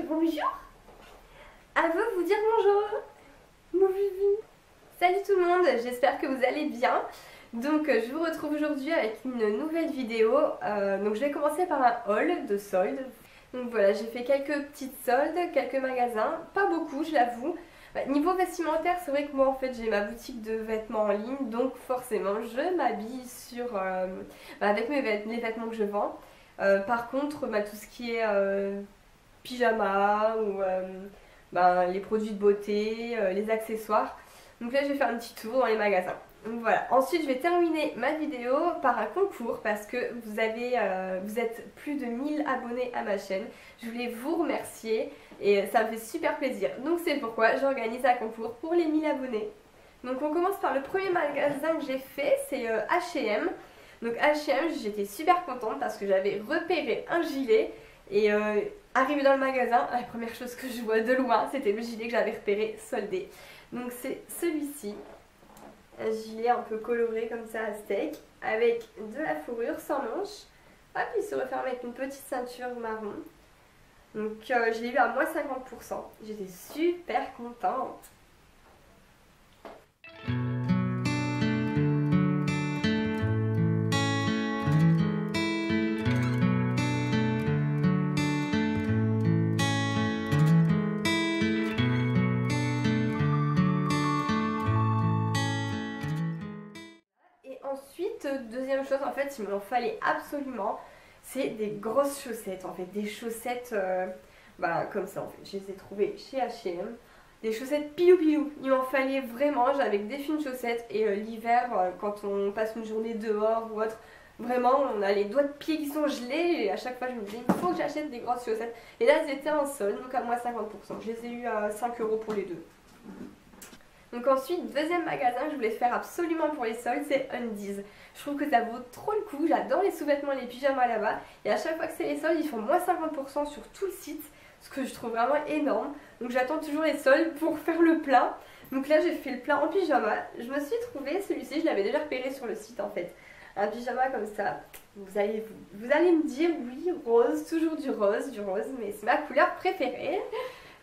bonjour. À vous dire bonjour. Mon Vivi. Salut tout le monde, j'espère que vous allez bien. Donc je vous retrouve aujourd'hui avec une nouvelle vidéo. Donc je vais commencer par un haul de soldes. Donc voilà, j'ai fait quelques petites soldes, quelques magasins, pas beaucoup je l'avoue. Niveau vestimentaire, c'est vrai que moi en fait j'ai ma boutique de vêtements en ligne, donc forcément je m'habille sur avec les vêtements que je vends. Par contre, tout ce qui est pyjama ou les produits de beauté, les accessoires. Donc là je vais faire un petit tour dans les magasins. Donc voilà. Ensuite je vais terminer ma vidéo par un concours parce que vous êtes plus de 1000 abonnés à ma chaîne. Je voulais vous remercier et ça me fait super plaisir. Donc c'est pourquoi j'organise un concours pour les 1000 abonnés. Donc on commence par le premier magasin que j'ai fait, c'est H&M. Donc H&M, j'étais super contente parce que j'avais repéré un gilet et arrivé dans le magasin, la première chose que je vois de loin, c'était le gilet que j'avais repéré soldé. Donc c'est celui-ci, un gilet un peu coloré comme ça à steak, avec de la fourrure sans manche. Hop, il se referme avec une petite ceinture marron. Donc je l'ai eu à moins 50%, j'étais super contente. Ensuite, deuxième chose, en fait, il m'en fallait absolument, c'est des grosses chaussettes, en fait, des chaussettes comme ça, en fait, je les ai trouvées chez H&M, des chaussettes pilou pilou, il m'en fallait vraiment, j'avais des fines chaussettes et l'hiver, quand on passe une journée dehors ou autre, vraiment, on a les doigts de pied qui sont gelés et à chaque fois je me disais, il faut que j'achète des grosses chaussettes, et là, elles étaient en solde, donc à moins 50%, je les ai eu à 5 € pour les deux. Donc ensuite, deuxième magasin que je voulais faire absolument pour les soldes, c'est Undies. Je trouve que ça vaut trop le coup, j'adore les sous-vêtements et les pyjamas là-bas. Et à chaque fois que c'est les soldes, ils font moins 50% sur tout le site, ce que je trouve vraiment énorme. Donc j'attends toujours les soldes pour faire le plein. Donc là j'ai fait le plein en pyjama. Je me suis trouvé celui-ci, je l'avais déjà repéré sur le site en fait. Un pyjama comme ça. Vous allez me dire, oui, rose, toujours du rose, mais c'est ma couleur préférée.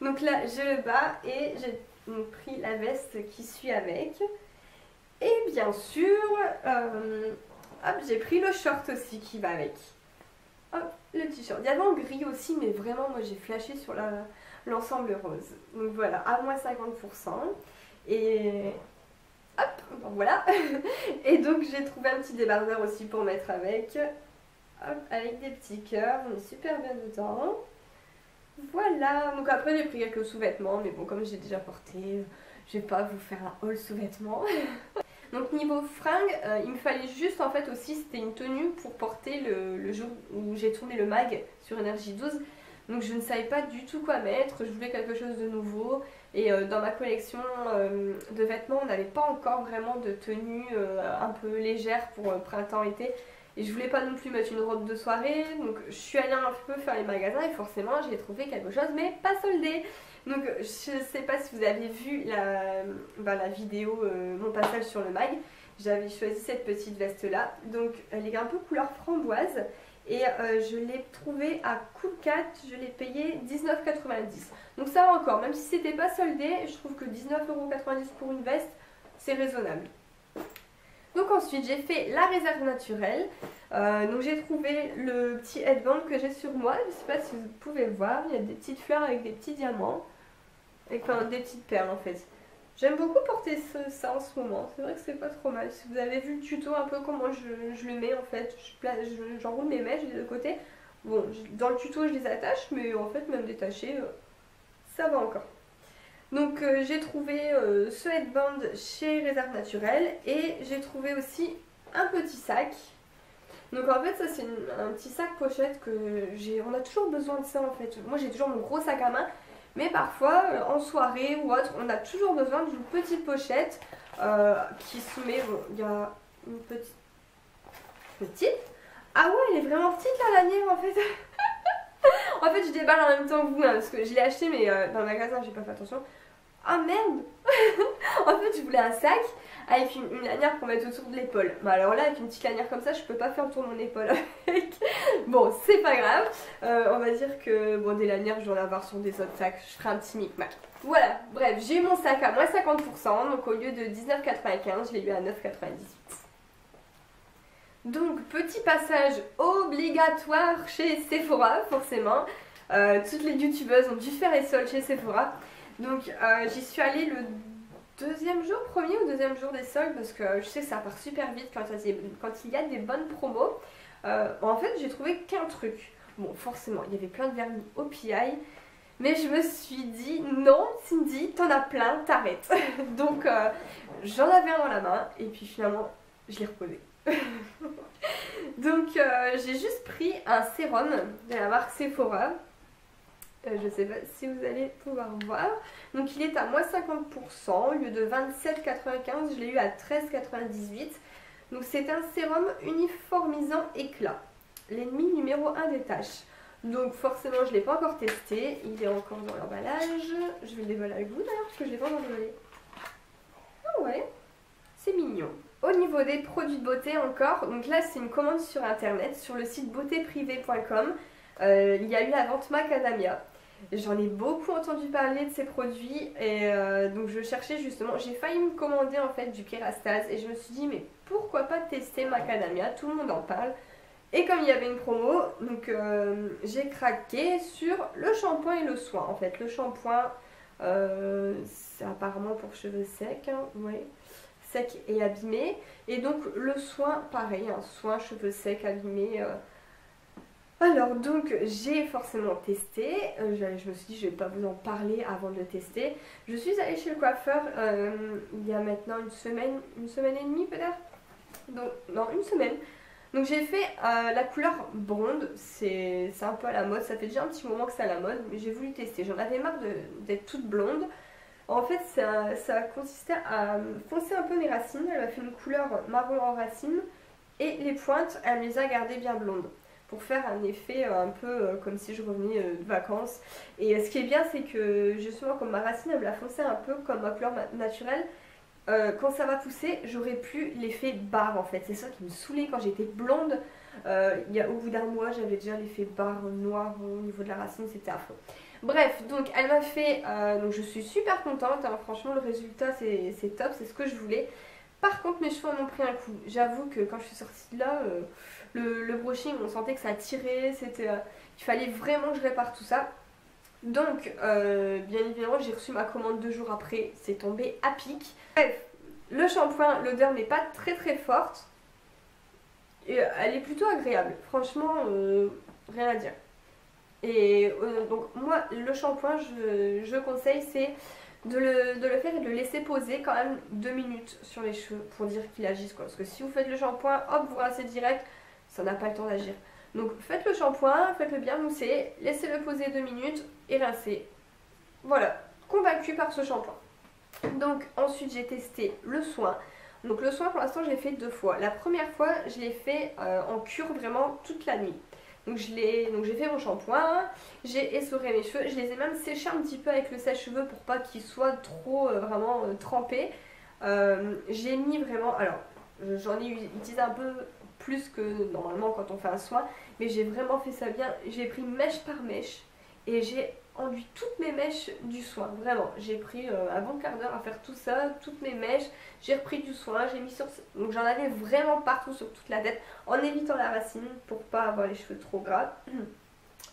Donc là je le bats et j'ai pris la veste qui suit avec et bien sûr j'ai pris le short aussi qui va avec. Hop, le t-shirt, il y avait en gris aussi mais vraiment moi j'ai flashé sur l'ensemble rose. Donc voilà, à moins 50% et hop, bon, voilà. Et donc j'ai trouvé un petit débardeur aussi pour mettre avec, hop, avec des petits cœurs, on est super bien dedans. Voilà, donc après j'ai pris quelques sous-vêtements, mais bon comme j'ai déjà porté, je vais pas vous faire un haul sous-vêtements. Donc niveau fringues, il me fallait juste en fait aussi, c'était une tenue pour porter le jour où j'ai tourné le mag sur Énergie 12. Donc je ne savais pas du tout quoi mettre, je voulais quelque chose de nouveau. Et dans ma collection de vêtements, on n'avait pas encore vraiment de tenue un peu légère pour printemps-été. Et je voulais pas non plus mettre une robe de soirée, donc je suis allée un peu faire les magasins et forcément j'ai trouvé quelque chose mais pas soldé. Donc je sais pas si vous avez vu la vidéo, mon passage sur le mag, j'avais choisi cette petite veste là, donc elle est un peu couleur framboise et je l'ai trouvée à Cool Cat, je l'ai payée 19,90 €. Donc ça va encore, même si c'était pas soldé, je trouve que 19,90 € pour une veste c'est raisonnable. Donc ensuite j'ai fait la réserve naturelle, donc j'ai trouvé le petit headband que j'ai sur moi, je ne sais pas si vous pouvez voir, il y a des petites fleurs avec des petits diamants, enfin des petites perles en fait. J'aime beaucoup porter ça en ce moment, c'est vrai que c'est pas trop mal. Si vous avez vu le tuto un peu comment je le mets en fait, j'enroule mes mèches des deux côtés. Bon, dans le tuto je les attache, mais en fait même détachées, ça va encore. Donc j'ai trouvé ce headband chez Réserve Naturelle et j'ai trouvé aussi un petit sac. Donc en fait ça c'est un petit sac pochette que on a toujours besoin de ça en fait. Moi j'ai toujours mon gros sac à main, mais parfois en soirée ou autre on a toujours besoin d'une petite pochette qui se met, bon, il y a une petite. Ah ouais, elle est vraiment petite là la mienne en fait. En fait je déballe en même temps que vous parce que je l'ai acheté mais dans le magasin j'ai pas fait attention. Ah merde. En fait je voulais un sac avec une lanière pour mettre autour de l'épaule. Bah alors là, avec une petite lanière comme ça, je peux pas faire le tour de mon épaule avec. Bon, c'est pas grave. On va dire que bon, des lanières, je vais en avoir sur des autres sacs. Je ferai un petit micmac. Voilà, bref, j'ai eu mon sac à moins 50%. Donc au lieu de 19,95, je l'ai eu à 9,98. Donc petit passage obligatoire chez Sephora, forcément. Toutes les youtubeuses ont dû faire les soldes chez Sephora. Donc j'y suis allée le premier ou deuxième jour des soldes, parce que je sais que ça part super vite quand il y a des bonnes promos. En fait, j'ai trouvé qu'un truc. Bon, forcément, il y avait plein de vernis au PI, mais je me suis dit non, Cindy, t'en as plein, t'arrêtes. Donc j'en avais un dans la main et puis finalement je l'ai reposé. Donc j'ai juste pris un sérum de la marque Sephora. Je sais pas si vous allez pouvoir voir. Donc il est à moins 50%. Au lieu de 27,95, je l'ai eu à 13,98. Donc c'est un sérum uniformisant éclat. L'ennemi numéro 1 des taches. Donc forcément je ne l'ai pas encore testé. Il est encore dans l'emballage. Je vais le déballer avec vous d'ailleurs parce que je ne l'ai pas encore déballé. Ah ouais, c'est mignon. Au niveau des produits de beauté encore, donc là c'est une commande sur internet, sur le site beautéprivé.com. Il y a eu la vente macadamia. J'en ai beaucoup entendu parler de ces produits et donc je cherchais justement, j'ai failli me commander en fait du Kérastase et je me suis dit mais pourquoi pas tester macadamia, tout le monde en parle. Et comme il y avait une promo, donc j'ai craqué sur le shampoing et le soin. En fait le shampoing c'est apparemment pour cheveux secs, hein, ouais, secs et abîmés. Et donc le soin pareil, un soin cheveux secs abîmés. Alors donc j'ai forcément testé, je me suis dit je vais pas vous en parler avant de le tester. Je suis allée chez le coiffeur il y a maintenant une semaine et demie peut-être. Donc non, une semaine. Donc j'ai fait la couleur blonde, c'est un peu à la mode, ça fait déjà un petit moment que c'est à la mode, mais j'ai voulu tester. J'en avais marre d'être toute blonde. En fait ça consistait à foncer un peu mes racines, elle m'a fait une couleur marron en racines et les pointes elle me les a gardées bien blondes, pour faire un effet un peu comme si je revenais de vacances. Et ce qui est bien, c'est que justement comme ma racine elle me l'a foncé un peu comme ma couleur naturelle, quand ça va pousser j'aurai plus l'effet barre en fait. C'est ça qui me saoulait quand j'étais blonde. Au bout d'un mois j'avais déjà l'effet barre noir au niveau de la racine, c'était affreux. Bref, donc elle m'a fait, donc je suis super contente, hein, franchement le résultat c'est top, c'est ce que je voulais. Par contre mes cheveux en ont pris un coup. J'avoue que quand je suis sortie de là, le brushing on sentait que ça tirait, il fallait vraiment que je répare tout ça. Donc bien évidemment j'ai reçu ma commande 2 jours après, c'est tombé à pic. Bref, le shampoing, l'odeur n'est pas très très forte. Et elle est plutôt agréable, franchement rien à dire. Et donc moi le shampoing je conseille c'est de le faire et de le laisser poser quand même 2 minutes sur les cheveux pour dire qu'il agisse quoi. Parce que si vous faites le shampoing, hop vous rincez direct, ça n'a pas le temps d'agir. Donc faites le shampoing, faites-le bien mousser, laissez-le poser 2 minutes et rincez. Voilà, convaincue par ce shampoing. Donc ensuite j'ai testé le soin. Donc le soin pour l'instant je l'ai fait 2 fois. La première fois je l'ai fait en cure vraiment toute la nuit. Donc j'ai fait mon shampoing, j'ai essoré mes cheveux, je les ai même séchés un petit peu avec le sèche-cheveux pour pas qu'ils soient trop vraiment trempés. J'ai mis vraiment, alors j'en ai utilisé un peu plus que normalement quand on fait un soin, mais j'ai vraiment fait ça bien. J'ai pris mèche par mèche et j'ai enduit toutes mes mèches du soin, vraiment. J'ai pris un bon quart d'heure à faire tout ça, toutes mes mèches, j'ai repris du soin, j'ai mis sur... Donc j'en avais vraiment partout sur toute la tête, en évitant la racine pour pas avoir les cheveux trop gras.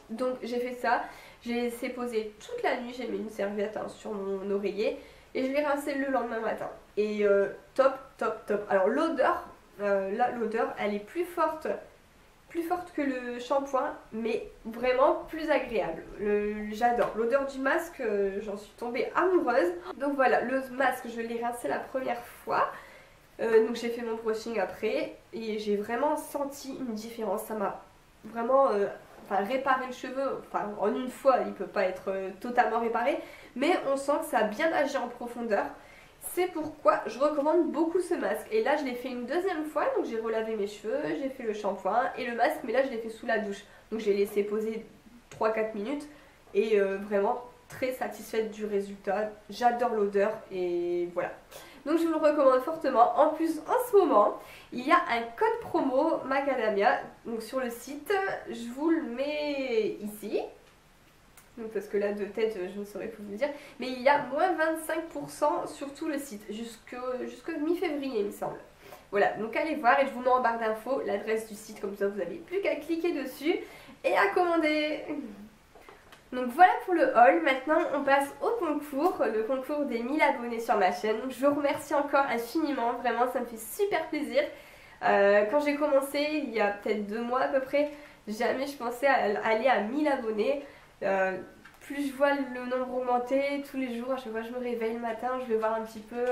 Donc j'ai fait ça, j'ai laissé poser toute la nuit, j'ai mis une serviette hein, sur mon oreiller et je l'ai rincé le lendemain matin. Et top, top, top. Alors l'odeur, là l'odeur elle est plus forte que le shampoing, mais vraiment plus agréable. J'adore. L'odeur du masque, j'en suis tombée amoureuse. Donc voilà, le masque, je l'ai rincé la première fois. Donc j'ai fait mon brushing après et j'ai vraiment senti une différence. Ça m'a vraiment réparé le cheveu. Enfin, en une fois, il peut pas être totalement réparé, mais on sent que ça a bien agi en profondeur. C'est pourquoi je recommande beaucoup ce masque. Et là je l'ai fait une deuxième fois, donc j'ai relavé mes cheveux, j'ai fait le shampoing et le masque, mais là je l'ai fait sous la douche. Donc j'ai laissé poser 3-4 minutes et vraiment très satisfaite du résultat, j'adore l'odeur et voilà. Donc je vous le recommande fortement. En plus en ce moment il y a un code promo Macadamia donc sur le site, je vous le mets ici. Donc parce que là de tête je ne saurais plus vous le dire, mais il y a moins 25% sur tout le site jusqu'au mi-février il me semble. Voilà, donc allez voir et je vous mets en barre d'infos l'adresse du site, comme ça vous n'avez plus qu'à cliquer dessus et à commander. Donc voilà pour le haul. Maintenant on passe au concours, le concours des 1000 abonnés sur ma chaîne. Donc, je vous remercie encore infiniment, vraiment ça me fait super plaisir. Quand j'ai commencé il y a peut-être 2 mois à peu près, jamais je pensais aller à 1000 abonnés. Plus je vois le nombre augmenter tous les jours, à chaque fois je me réveille le matin, je vais voir un petit peu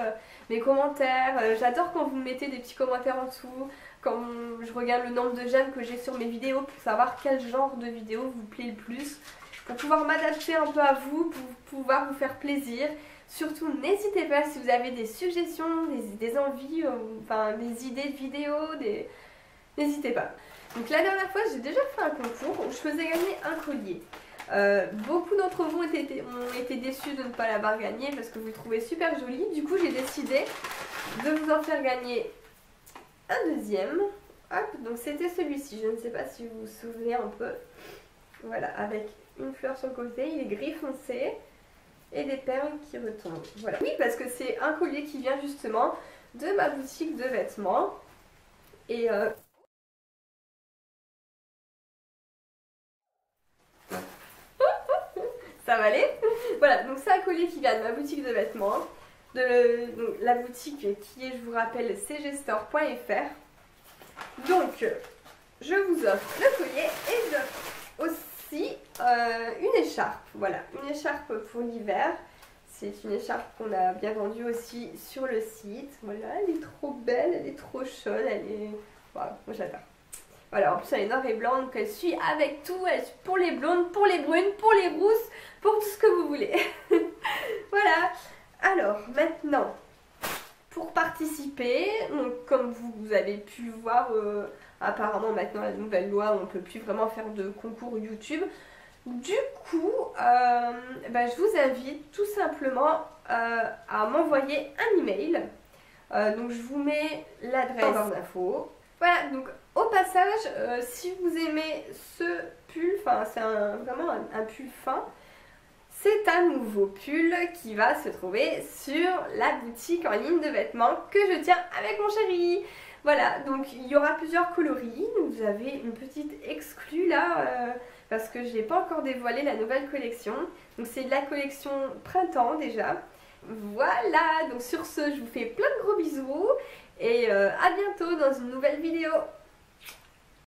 mes commentaires. J'adore quand vous mettez des petits commentaires en dessous, quand je regarde le nombre de j'aime que j'ai sur mes vidéos pour savoir quel genre de vidéo vous plaît le plus, pour pouvoir m'adapter un peu à vous, pour pouvoir vous faire plaisir. Surtout n'hésitez pas si vous avez des suggestions, des envies, enfin des idées de vidéos, n'hésitez pas. Donc la dernière fois j'ai déjà fait un concours où je faisais gagner un collier. Beaucoup d'entre vous ont été déçus de ne pas l'avoir gagné parce que vous le trouvez super joli. Du coup j'ai décidé de vous en faire gagner un deuxième. Hop, donc c'était celui-ci, je ne sais pas si vous vous souvenez un peu. Voilà, avec une fleur sur le côté, il est gris foncé et des perles qui retombent. Voilà. Oui, parce que c'est un collier qui vient justement de ma boutique de vêtements. Et ça va aller. Voilà, donc c'est un collier qui vient de ma boutique de vêtements. Donc, la boutique qui est, je vous rappelle, cgstore.fr. Donc, je vous offre le collier et j'offre aussi une écharpe. Voilà, une écharpe pour l'hiver. C'est une écharpe qu'on a bien vendue aussi sur le site. Voilà, elle est trop belle, elle est trop chaude, elle est... Waouh, moi j'adore. Voilà, en plus elle est noire et blanc, donc elle suit avec tout, elle suit pour les blondes, pour les brunes, pour les rousses, pour tout ce que vous voulez. Voilà, alors maintenant, pour participer, donc comme vous avez pu voir, apparemment maintenant la nouvelle loi, on ne peut plus vraiment faire de concours YouTube. Du coup, je vous invite tout simplement à m'envoyer un email. Donc je vous mets l'adresse en barre d'infos. Voilà, donc au passage, si vous aimez ce pull, enfin c'est vraiment un pull fin, c'est un nouveau pull qui va se trouver sur la boutique en ligne de vêtements que je tiens avec mon chéri. Voilà, donc il y aura plusieurs coloris, vous avez une petite exclue là, parce que je n'ai pas encore dévoilé la nouvelle collection. Donc c'est de la collection printemps déjà. Voilà, donc sur ce, je vous fais plein de gros bisous et à bientôt dans une nouvelle vidéo.